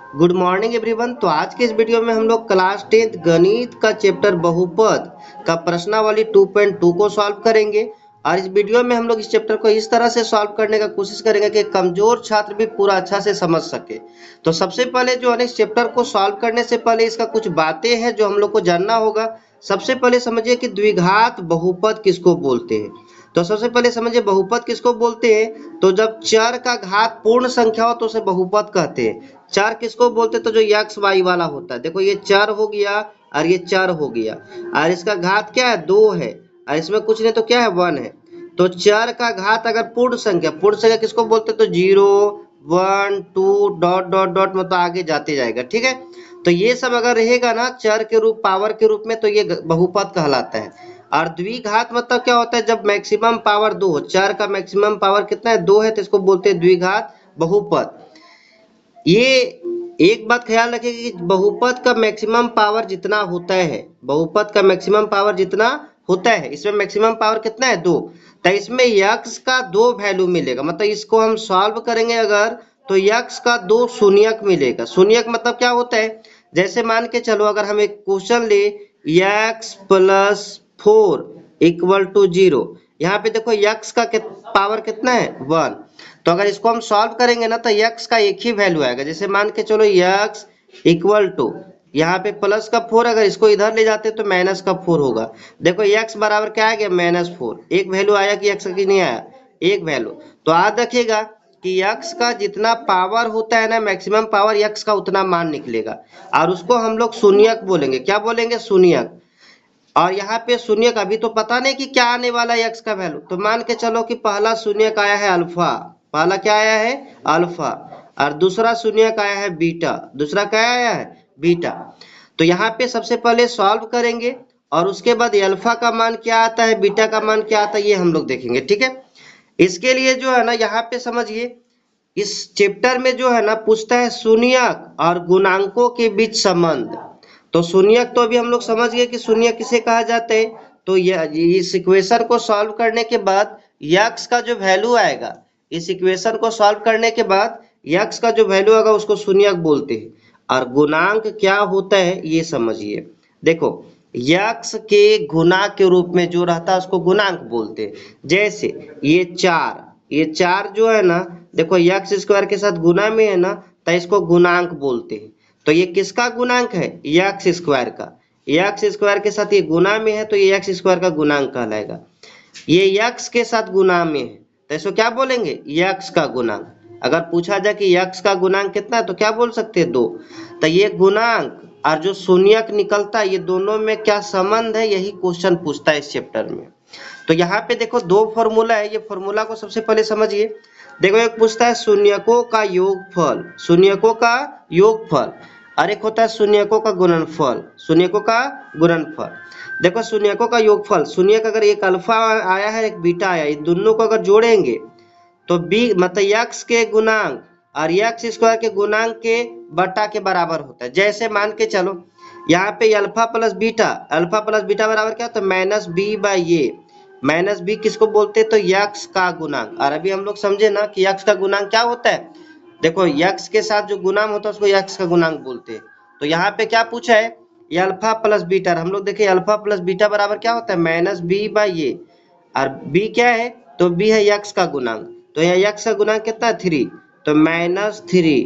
Good morning everyone. तो आज के इस वीडियो में हम लोग क्लास 10th गणित का चैप्टर बहुपद का प्रश्नावली 2.2 को सॉल्व करेंगे। और इस वीडियो में हम लोग इस चैप्टर को इस तरह से सॉल्व करने का कोशिश करेंगे कि कमजोर छात्र भी पूरा अच्छा से समझ सके। तो सबसे पहले जो है इस चैप्टर को सॉल्व करने से पहले इसका कुछ बातें हैं जो हम लोग को जानना होगा। सबसे पहले समझिए कि द्विघात बहुपद किसको बोलते हैं। तो सबसे पहले समझिए बहुपद किसको बोलते हैं। तो जब चर का घात पूर्ण संख्या हो तो उसे बहुपद कहते हैं। चर किसको बोलते हैं, तो जो एक्स वाई वाला होता है। देखो ये चर हो गया और ये चर हो गया और इसका घात क्या है, 2 है और इसमें कुछ नहीं तो क्या है, 1 है। तो चर का घात अगर पूर्ण संख्या किसको बोलते हैं, तो 0 1 2 डॉट डॉट डॉट मतलब आगे जाते जाएगा। ठीक है, तो ये सब अगर रहेगा ना चर के रूप पावर के रूप में तो ये बहुपद कहलाता है। और द्विघात मतलब क्या होता है, जब मैक्सिमम पावर 2 हो। चर का मैक्सिमम पावर कितना है, 2 है, तो इसको बोलते हैं द्विघात बहुपद। ये एक बात ख्याल रखिएगा कि बहुपद का मैक्सिमम पावर जितना होता है, बहुपद का मैक्सिमम पावर जितना होता है, इसमें मैक्सिमम पावर कितना है, 2। तो इसमें यक्स का 2 वैल्यू मिलेगा। मतलब इसको हम सॉल्व करेंगे अगर, तो यक्स का 2 शून्यक मिलेगा। शून्यक मतलब क्या होता है, जैसे मान के चलो अगर हम एक क्वेश्चन ले, यक्स प्लस 4 इक्वल टू 0। यहाँ पे देखो यक्स का पावर कितना है, 1। तो अगर इसको हम सॉल्व करेंगे ना तो यक्स का एक ही वैल्यू आएगा। जैसे मान के चलो यक्स इक्वल टू यहाँ पे प्लस का 4, अगर इसको इधर ले जाते तो माइनस का 4 होगा। देखो यक्स बराबर क्या आ गया, -4। एक वैल्यू आया कि यक्स की नहीं आया, एक वैल्यू। तो याद रखिएगा कि यक्स का जितना पावर होता है ना, मैक्सिमम पावर यक्स का उतना मान निकलेगा और उसको हम लोग शून्यक बोलेंगे। क्या बोलेंगे, शून्यक। और यहाँ पे शून्यक अभी तो पता नहीं कि क्या आने वाला है यक्स का वैल्यू। तो मान के चलो कि पहला शून्यक आया है अल्फा, पहला क्या आया है, अल्फा। और दूसरा शून्यक आया है बीटा, दूसरा क्या आया है, बीटा। तो यहाँ पे सबसे पहले सॉल्व करेंगे और उसके बाद अल्फा का मान क्या आता है, बीटा का मान क्या आता है, ये हम लोग देखेंगे। ठीक है, इसके लिए जो है ना यहाँ पे समझिए, इस चैप्टर में जो है ना पूछता है शून्यक और गुणांकों के बीच संबंध। तो शून्यक तो अभी हम लोग समझ गए कि शून्यक किसे कहा जाता है। तो इस इक्वेशन को सॉल्व करने के बाद यक्स का जो वैल्यू आएगा, इस इक्वेशन को सॉल्व करने के बाद यक्स का जो वैल्यू आएगा उसको शून्यक बोलते हैं। और गुणांक क्या होता है ये समझिए। देखो यक्स के गुना के रूप में जो रहता है उसको गुणांक बोलते हैं। जैसे ये चार जो है ना, देखो यक्स स्क्वायर के साथ गुना में है ना, तो इसको गुणांक बोलते हैं। तो ये किसका गुणांक है, एक्स स्क्वायर का। एक्स स्क्वायर के साथ ये गुना में है तो ये एक्स स्क्वायर का गुणांक कहलाएगा। ये एक्स के साथ गुना में है तो इसको क्या बोलेंगे, एक्स का गुणांक। अगर पूछा जाए कि एक्स का गुणांक कितना है तो क्या बोल सकते हैं, 2। तो ये गुणांक और जो शून्यक निकलता है ये दोनों में क्या संबंध है, यही क्वेश्चन पूछता है इस चैप्टर में। तो यहाँ पे देखो 2 फॉर्मूला है, ये फॉर्मूला को सबसे पहले समझिए। देखो एक पूछता है शून्यकों का योगफल, शून्यकों का योगफल, और एक होता है शून्यकों का गुणनफल, शून्यकों का गुणनफल। देखो शून्यकों का योगफल, शून्यक अगर एक अल्फा आया है एक बीटा आया, इन दोनों को अगर जोड़ेंगे तो बी मतलब यक्स के गुणांक और यक्स स्क्वायर के गुणांक के बट्टा के बराबर होता है। जैसे मान के चलो यहाँ पे अल्फा प्लस बीटा बराबर क्या होता है, -b/a। माइनस बी किसको बोलते हैं, तो यक्स का गुणांक। और अभी हम लोग समझे ना कि यक्स का गुणांक क्या होता है। देखो यक्स के साथ जो गुणांक होता है उसको यक्स का गुणांक बोलते हैं। तो यहाँ पे क्या पूछा है, ये अल्फा प्लस बीटा। हम लोग देखें अल्फा प्लस बीटा बराबर क्या होता है, -b/a। और b क्या है, तो b है यक्स का गुणांक। तो यहाँ यक्स का गुणांक कितना है, 3। तो -3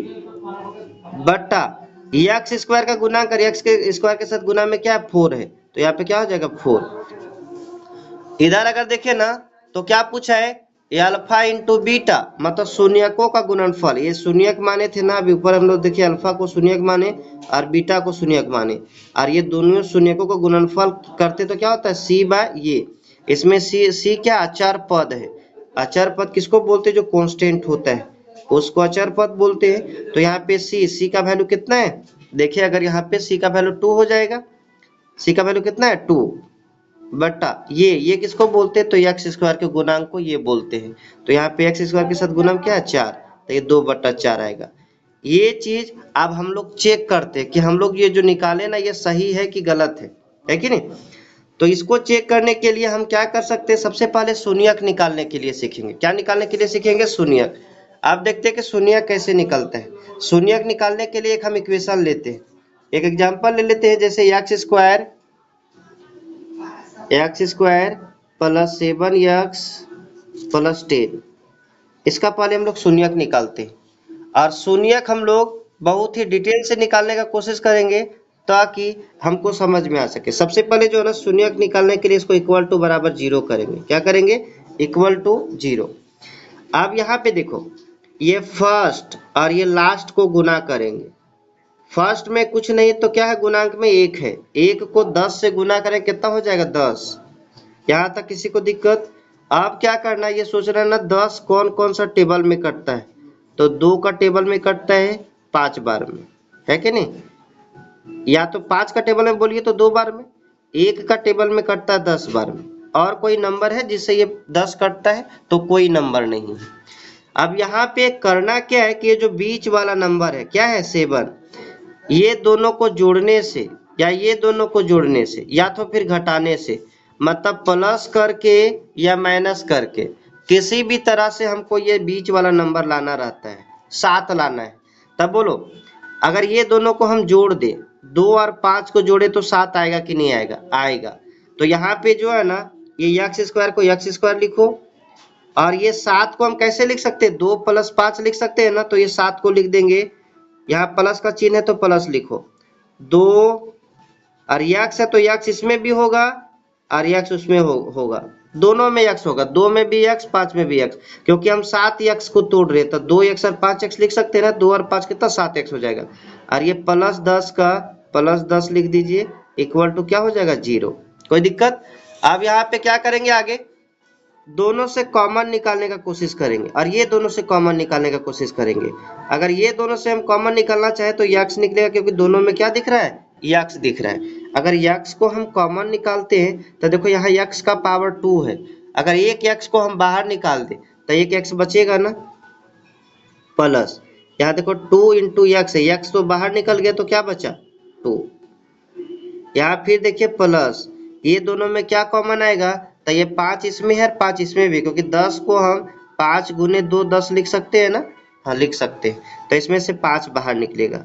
बट्टा यक्स स्क्वायर का गुणांक और यक्स के स्क्वायर के साथ गुना में क्या है, 4 है। तो यहाँ पे क्या हो जाएगा, 4। इधर अगर देखें ना तो क्या पूछा है, ये अल्फा इंटू बीटा मतलब शून्यकों का गुणनफल। ये शून्यक माने थे ना, अभी ऊपर हम लोग देखिए अल्फा को शून्यक माने और बीटा को शून्यक माने, और ये दोनों शून्यकों को गुणनफल करते तो क्या होता है, c/a। इसमें c क्या अचर पद है। अचर पद किसको बोलते हैं, जो कांस्टेंट होता है उसको अचर पद बोलते हैं। तो यहाँ पे c का वैल्यू कितना है, देखिए अगर यहाँ पे c का वैल्यू 2 हो जाएगा। c का वैल्यू कितना है, 2 बट्टा ये किसको बोलते हैं, तो एक्स स्क्वायर के गुणांक को ये बोलते हैं। तो यहाँ पे एक्स स्क्वायर के साथ गुणांक क्या है, 4। तो ये 2/4 आएगा। ये चीज अब हम लोग चेक करते हैं कि हम लोग ये जो निकाले ना ये सही है कि गलत है कि नहीं। तो इसको चेक करने के लिए हम क्या कर सकते हैं, सबसे पहले शून्यक निकालने के लिए सीखेंगे। क्या निकालने के लिए सीखेंगे, शून्यक। अब देखते हैं कि शून्यक कैसे निकलता है। शून्यक निकालने के लिए एक हम इक्वेशन लेते हैं, एक एग्जांपल ले लेते हैं, जैसे x square plus 7x plus 10। इसका पहले हम लोग शून्यक निकालते हैं, और शून्यक हम लोग बहुत ही डिटेल से निकालने का कोशिश करेंगे ताकि हमको समझ में आ सके। सबसे पहले जो है ना, शून्यक निकालने के लिए इसको इक्वल टू बराबर जीरो करेंगे। क्या करेंगे? Equal to zero. अब यहाँ पे देखो, ये फर्स्ट और ये लास्ट को गुना करेंगे। फर्स्ट में कुछ नहीं तो क्या है, गुणांक में 1 है। 1 को 10 से गुना करें, कितना हो जाएगा? 10। यहाँ तक किसी को दिक्कत? अब क्या करना है, ये सोच रहे हैं ना 10 कौन कौन सा टेबल में कटता है, तो 2 का टेबल में कटता है 5 बार में, है कि नहीं? या तो 5 का टेबल में बोलिए तो 2 बार में, 1 का टेबल में कटता है 10 बार में। और कोई नंबर है जिससे ये 10 कटता है? तो कोई नंबर नहीं है। अब यहाँ पे करना क्या है कि ये जो बीच वाला नंबर है क्या है, 7, ये दोनों को जोड़ने से या ये दोनों को जोड़ने से या तो फिर घटाने से, मतलब प्लस करके या माइनस करके, किसी भी तरह से हमको ये बीच वाला नंबर लाना रहता है, 7 लाना है। तब बोलो, अगर ये दोनों को हम जोड़ दें, 2 और 5 को जोड़े तो 7 आएगा कि नहीं आएगा? आएगा। तो यहाँ पे जो है ना, ये एक्स स्क्वायर को एक्स स्क्वायर लिखो, और ये 7 को हम कैसे लिख सकते हैं? 2 + 5 लिख सकते हैं ना, तो ये 7 को लिख देंगे, यहाँ प्लस का चिन्ह है तो प्लस लिखो। 2 और एक्स है तो एक्स इसमें भी होगा और एक्स उसमें होगा, दोनों में एक्स होगा, 2 में भी एक्स, 5 में भी एक्स, क्योंकि हम 7 एक्स को तोड़ रहे हैं तो 2x और 5x लिख सकते हैं ना। 2 और 5 कितना? 7x हो जाएगा। और ये +10 का +10 लिख दीजिए, इक्वल टू क्या हो जाएगा? 0। कोई दिक्कत? अब यहाँ पे क्या करेंगे, आगे दोनों से कॉमन निकालने का कोशिश करेंगे, और ये दोनों से कॉमन निकालने का कोशिश करेंगे। अगर ये दोनों से हम कॉमन निकालना चाहे तो x निकलेगा, क्योंकि दोनों में क्या दिख रहा है? x दिख रहा है। अगर x को हम कॉमन निकालते हैं तो देखो यहाँ x का पावर 2 है। अगर एक x को हम बाहर निकाल दें तो एक x बचेगा ना, प्लस यहाँ देखो 2 इंटू एक्स है, x तो बाहर निकल गया तो क्या बचा? 2। यहाँ फिर देखिए प्लस, ये दोनों में क्या कॉमन आएगा? तो ये 5 इसमें है और 5 इसमें भी, क्योंकि 10 को हम 5 गुने 2 10 लिख सकते हैं ना। हाँ लिख सकते हैं। तो इसमें से 5 बाहर निकलेगा,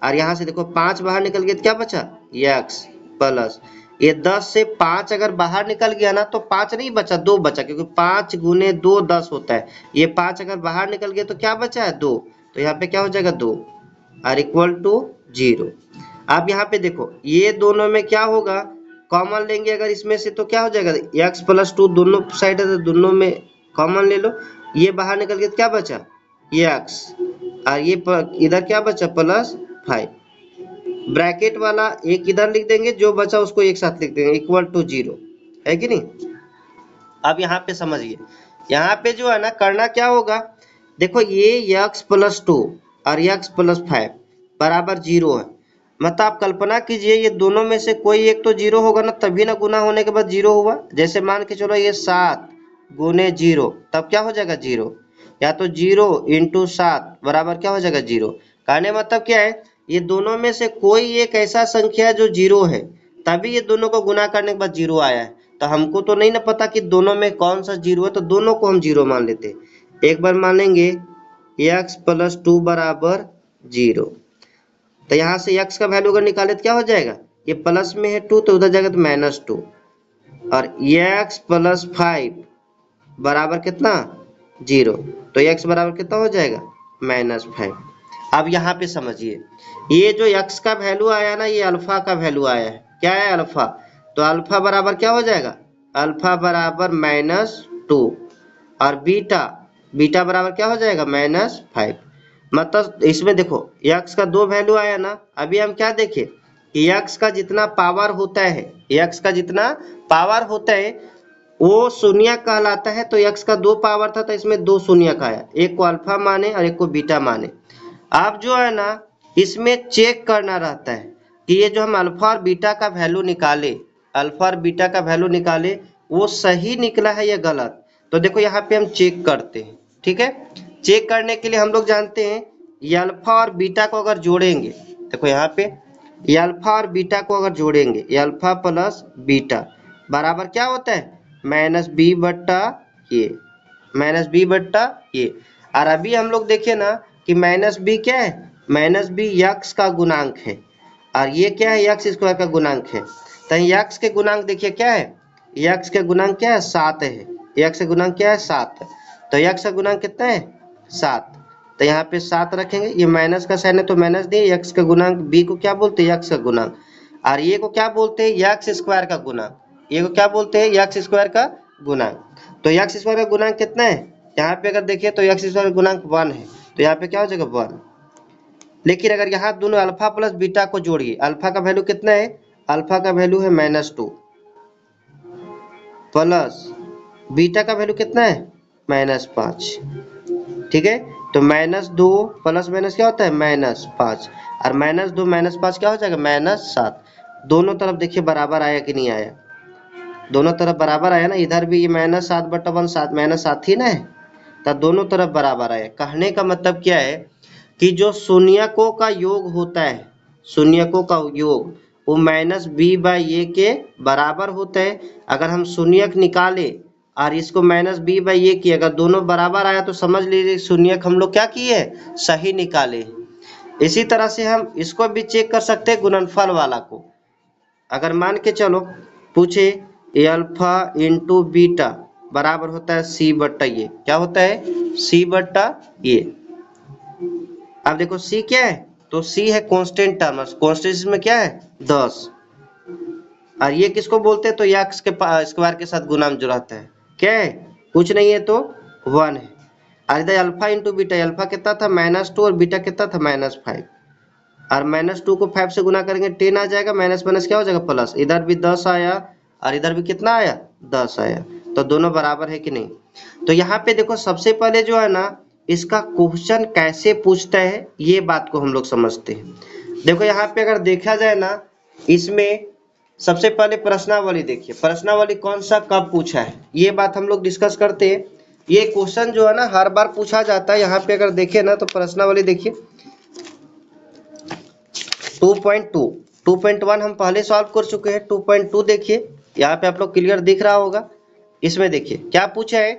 और यहाँ से देखो 5 बाहर निकल गया तो क्या बचा? x प्लस ये 10 से 5 अगर बाहर निकल गया ना तो 5 नहीं बचा, 2 बचा, क्योंकि 5 गुने 2 10 होता है। ये 5 अगर बाहर निकल गया तो क्या बचा है? 2। तो यहाँ पे क्या हो जाएगा? 2 और इक्वल टू 0। अब यहाँ पे देखो, ये दोनों में क्या होगा? कॉमन लेंगे अगर इसमें से तो क्या हो जाएगा? x + 2 दोनों साइड है तो दोनों में कॉमन ले लो। ये बाहर निकल गया तो क्या बचा? ये x, और ये इधर क्या बचा? +5। ब्रैकेट वाला एक इधर लिख देंगे, जो बचा उसको एक साथ लिख देंगे, इक्वल टू 0, है कि नहीं? अब यहाँ पे समझिए, यहाँ पे जो है ना करना क्या होगा, देखो ये x + 2 और x + 5 बराबर 0 है। मतलब आप कल्पना कीजिए, ये दोनों में से कोई एक तो 0 होगा ना, तभी ना गुना होने के बाद 0 हुआ। जैसे मान के चलो ये 7 गुने 0, तब क्या हो जाएगा? 0। या तो 0 इंटू 7 बराबर क्या हो जाएगा? 0। कहने मतलब क्या है, ये दोनों में से कोई एक ऐसा संख्या है जो 0 है, तभी ये दोनों को गुना करने के बाद 0 आया है। तो हमको तो नहीं ना पता कि दोनों में कौन सा 0 है, तो दोनों को हम 0 मान लेते हैं। एक बार मान लेंगे x + 2 बराबर 0, तो यहाँ से x का वैल्यू अगर निकाले तो क्या हो जाएगा? ये प्लस में है 2 तो उधर जाएगा तो -2, और x + 5 बराबर कितना? 0। तो x बराबर कितना हो जाएगा? -5। अब यहाँ पे समझिए, ये जो x का वैल्यू आया ना, ये अल्फा का वैल्यू आया है। क्या है? अल्फा। तो अल्फा बराबर क्या हो जाएगा? अल्फा बराबर -2, और बीटा बराबर क्या हो जाएगा? -5। मतलब इसमें देखो x का 2 वैल्यू आया ना। अभी हम क्या देखें कि x का जितना पावर होता है, x का जितना पावर होता है वो शून्य कहलाता है। तो x का 2 पावर था तो इसमें 2 शून्य का आया, एक को अल्फा माने और एक को बीटा माने। आप जो है ना इसमें चेक करना रहता है कि ये जो हम अल्फा और बीटा का वैल्यू निकाले, वो सही निकला है या गलत। तो देखो यहाँ पे हम चेक करते हैं, ठीक है। चेक करने के लिए हम लोग जानते हैं ये अल्फा और बीटा को अगर जोड़ेंगे, देखो यहाँ पे ये अल्फा और बीटा को अगर जोड़ेंगे, ये अल्फा प्लस बीटा बराबर क्या होता है? -b बट्टा ये, -b बट्टा ये। और अभी हम लोग देखे ना कि माइनस बी क्या है, माइनस बी यक्स का गुणांक है और ये क्या है, यक्स स्क्वायर का गुणांक है। तो यक्स के गुणांक देखिए क्या है, यक्स के गुणांक क्या है, 7 है। यक्स का गुणांक क्या है, 7। तो यक्स का गुणांक कितना है, 7। तो यहाँ पे 7 रखेंगे, ये माइनस का साइन है तो माइनस दिए। यक्स का गुणांक बी को क्या बोलते हैं, यक्स का गुणांक, और ये को क्या बोलते हैं, यक्स स्क्वायर का गुणांक। ये को क्या बोलते हैं, यक्स स्क्वायर का गुणांक। तो यक्स स्क्वायर का गुणांक कितना है, यहाँ पे अगर देखिए तो यक्स स्क्वायर का गुणांक 1 है, तो यहाँ पे क्या हो जाएगा 1। लेकिन अगर यहाँ दोनों अल्फा प्लस बीटा को जोड़िए, अल्फा का वैल्यू कितना है, अल्फा का वैल्यू है -2 प्लस बीटा का वैल्यू कितना है, -5। ठीक है, तो -2 प्लस माइनस क्या होता है, -5, और -2 -5 क्या हो जाएगा, -7। दोनों तरफ देखिए बराबर आया कि नहीं आया, दोनों तरफ बराबर आया ना। इधर भी ये -7/1 7 -7 ही ना है, तो दोनों तरफ बराबर आया। कहने का मतलब क्या है कि जो शून्यकों का योग होता है, शून्यकों का योग वो -b/a के बराबर होता है। अगर हम शून्यक निकाले और इसको -b/a की अगर दोनों बराबर आया तो समझ लीजिए शून्यक हम लोग क्या किए, सही निकाले। इसी तरह से हम इसको भी चेक कर सकते हैं गुणनफल वाला को। अगर मान के चलो पूछे अल्फा इंटू बीटा बराबर होता है c/a, क्या होता है, c/a। अब देखो c क्या है, तो c है कांस्टेंट टर्म, कांस्टेंट में क्या है 10, और ये किसको बोलते हैं, तो यक्स के स्क्वायर के साथ गुणांक जो रहता है क्या है, कुछ नहीं है तो 1 है। और इधर अल्फा इंटू बीटा, अल्फा कितना था -2 और बीटा कितना था -5, और -2 को 5 से गुना करेंगे 10 आ जाएगा, माइनस माइनस क्या हो जाएगा प्लस, इधर भी 10 आया और इधर भी कितना आया 10 आया, तो दोनों बराबर है कि नहीं। तो यहाँ पे देखो सबसे पहले जो है ना इसका क्वेश्चन कैसे पूछता है ये बात को हम लोग समझते हैं। देखो यहाँ पे अगर देखा जाए ना, इसमें सबसे पहले प्रश्नावली देखिए, प्रश्नावली कौन सा कब पूछा है ये बात हम लोग डिस्कस करते हैं। ये क्वेश्चन जो है ना हर बार पूछा जाता है। यहाँ पे अगर देखे ना तो प्रश्नावली देखिए 2.2 2.1 हम पहले सॉल्व कर चुके हैं। 2.2 देखिए यहाँ पे आप लोग क्लियर दिख रहा होगा। इसमें देखिए क्या पूछा है,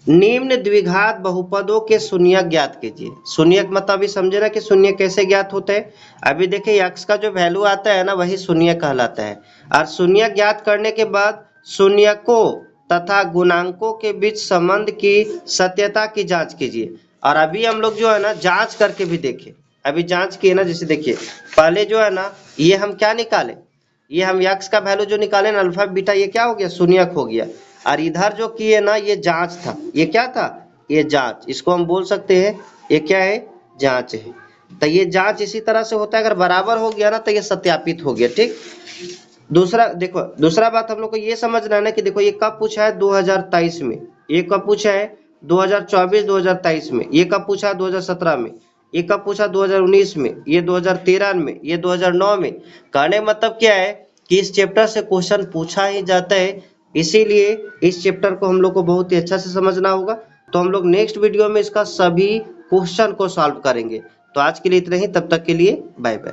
निम्न द्विघात बहुपदों के शून्यक ज्ञात कीजिए। शून्यक मतलब अभी समझे ना कि शून्य कैसे ज्ञात होता है। अभी देखिए x का जो वैल्यू आता है ना वही शून्य कहलाता है, और शून्य ज्ञात करने के बाद शून्यकों तथा गुणांकों के बीच संबंध की सत्यता की जांच कीजिए। और अभी हम लोग जो है ना जांच करके भी देखे, अभी जांच किए ना, जैसे देखिए पहले जो है ना ये हम क्या निकाले, ये हम x का वैल्यू जो निकाले ना अल्फा बीटा, ये क्या हो गया शून्यक हो गया। और इधर जो किए ना ये जांच था, ये क्या था, ये जांच, इसको हम बोल सकते हैं ये क्या है, जांच है। तो ये जांच इसी तरह से होता है, अगर बराबर हो गया ना तो ये सत्यापित हो गया। ठीक, दूसरा देखो, दूसरा बात हम लोग को ये समझना है ना कि देखो ये कब पूछा है 2023 में, ये कब पूछा है 2024-2023 में, ये कब पूछा है 2017 में, ये कब पूछा 2019 में, ये 2013 में, ये 2009 में। कहने मतलब क्या है कि इस चैप्टर से क्वेश्चन पूछा ही जाता है, इसीलिए इस चैप्टर को हम लोग को बहुत ही अच्छा से समझना होगा। तो हम लोग नेक्स्ट वीडियो में इसका सभी क्वेश्चन को सॉल्व करेंगे। तो आज के लिए इतना ही, तब तक के लिए बाय बाय।